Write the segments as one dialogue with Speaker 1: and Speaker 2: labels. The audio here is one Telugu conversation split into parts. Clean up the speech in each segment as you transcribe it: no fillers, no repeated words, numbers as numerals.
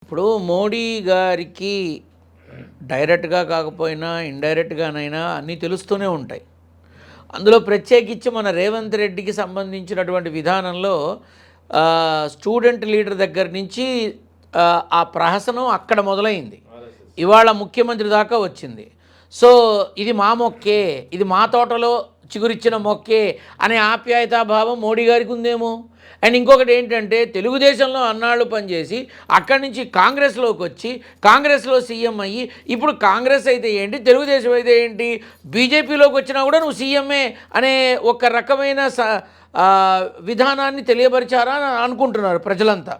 Speaker 1: ఇప్పుడు మోడీ గారికి డైరెక్ట్‌గా కాకపోయినా, ఇండైరెక్ట్‌గానైనా అన్నీ తెలుస్తూనే ఉంటాయి. అందులో ప్రత్యేకించి మన రేవంత్ రెడ్డికి సంబంధించినటువంటి విధానంలో స్టూడెంట్ లీడర్ దగ్గర నుంచి ఆ ప్రహసనం అక్కడ మొదలైంది. ఇవాళ ముఖ్యమంత్రి దాకా వచ్చింది. సో ఇది మా మొక్కే, ఇది మా తోటలో చిగురిచ్చిన మొక్కే అనే ఆప్యాయతాభావం మోడీ గారికి ఉందేమో. అండ్ ఇంకొకటి ఏంటంటే, తెలుగుదేశంలో అన్నాళ్ళు పనిచేసి అక్కడి నుంచి కాంగ్రెస్లోకి వచ్చి కాంగ్రెస్లో సీఎం అయ్యి ఇప్పుడు కాంగ్రెస్ అయితే ఏంటి, తెలుగుదేశం అయితే ఏంటి, బీజేపీలోకి వచ్చినా కూడా నువ్వు సీఎంఏ అనే ఒక రకమైన విధానాన్ని తెలియపరిచారా అని అనుకుంటున్నారు ప్రజలంతా.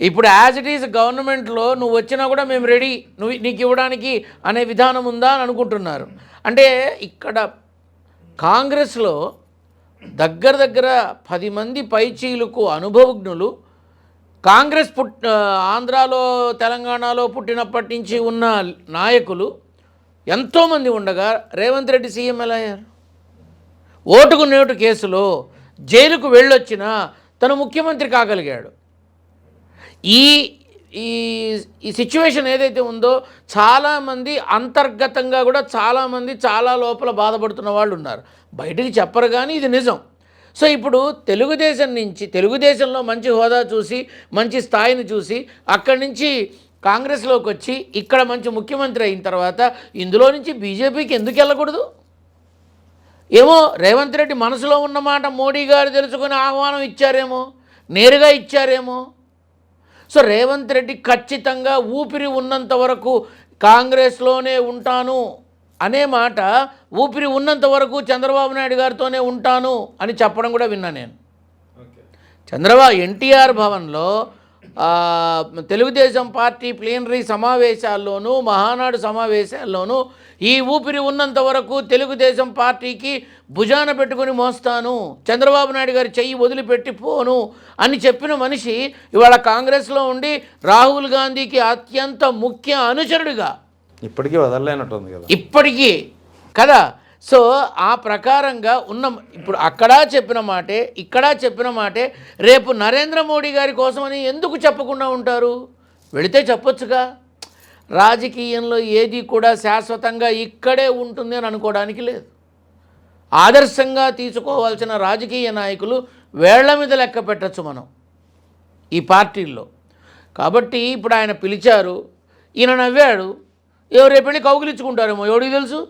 Speaker 1: ఇప్పుడు యాజ్ ఇట్ ఈజ్ గవర్నమెంట్లో నువ్వు వచ్చినా కూడా మేము రెడీ, నీకు ఇవ్వడానికి అనే విధానం ఉందా అని అనుకుంటున్నారు. అంటే ఇక్కడ కాంగ్రెస్లో దగ్గర 10 మంది పైచీలకు అనుభవజ్ఞులు కాంగ్రెస్ ఆంధ్రాలో తెలంగాణలో పుట్టినప్పటి నుంచి ఉన్న నాయకులు ఎంతోమంది ఉండగా రేవంత్ రెడ్డి సీఎం ఎలా అయ్యారు? ఓటుకు నోటు కేసులో జైలుకు వెళ్ళొచ్చినా తను ముఖ్యమంత్రి కాగలిగాడు. ఈ ఈ సిచ్యువేషన్ ఏదైతే ఉందో చాలామంది అంతర్గతంగా కూడా చాలామంది చాలా లోపల బాధపడుతున్న వాళ్ళు ఉన్నారు. బయటికి చెప్పరు కానీ ఇది నిజం. సో ఇప్పుడు తెలుగుదేశం నుంచి, తెలుగుదేశంలో మంచి హోదా చూసి మంచి స్థాయిని చూసి అక్కడి నుంచి కాంగ్రెస్లోకి వచ్చి ఇక్కడ మంచి ముఖ్యమంత్రి అయిన తర్వాత ఇందులో నుంచి బీజేపీకి ఎందుకు వెళ్ళకూడదు? ఏమో రేవంత్ రెడ్డి మనసులో ఉన్నమాట మోడీ గారు తెలుసుకొని ఆహ్వానం ఇచ్చారేమో, నేరుగా ఇచ్చారేమో. సో రేవంత్ రెడ్డి ఖచ్చితంగా ఊపిరి ఉన్నంత వరకు కాంగ్రెస్లోనే ఉంటాను అనే మాట, ఊపిరి ఉన్నంత వరకు చంద్రబాబు నాయుడు గారితోనే ఉంటాను అని చెప్పడం కూడా విన్నా నేను. ఎన్టీఆర్ భవన్లో తెలుగుదేశం పార్టీ ప్లీనరీ సమావేశాల్లోనూ మహానాడు సమావేశాల్లోనూ ఈ ఊపిరి ఉన్నంత వరకు తెలుగుదేశం పార్టీకి భుజాన పెట్టుకుని మోస్తాను, చంద్రబాబు నాయుడు గారి చెయ్యి వదిలిపెట్టి పోను అని చెప్పిన మనిషి ఇవాళ కాంగ్రెస్లో ఉండి రాహుల్ గాంధీకి అత్యంత ముఖ్య అనుచరుడిగా
Speaker 2: ఇప్పటికీ వదలలేనట్టుంది కదా,
Speaker 1: ఇప్పటికీ కదా. సో ఆ ప్రకారంగా ఉన్న ఇప్పుడు అక్కడా చెప్పిన మాటే ఇక్కడ చెప్పిన మాటే రేపు నరేంద్ర మోడీ గారి కోసమని ఎందుకు చెప్పకుండా ఉంటారు? వెళితే చెప్పొచ్చుగా. రాజకీయంలో ఏది కూడా శాశ్వతంగా ఇక్కడే ఉంటుంది అని అనుకోవడానికి లేదు. ఆదర్శంగా తీసుకోవాల్సిన రాజకీయ నాయకులు వేళ్ల మీద లెక్క పెట్టచ్చు మనం ఈ పార్టీల్లో. కాబట్టి ఇప్పుడు ఆయన పిలిచారు, ఈయన నవ్వాడు, రేపు వెళ్ళి కౌగిలించుకుంటారేమో ఎవడికి తెలుసు.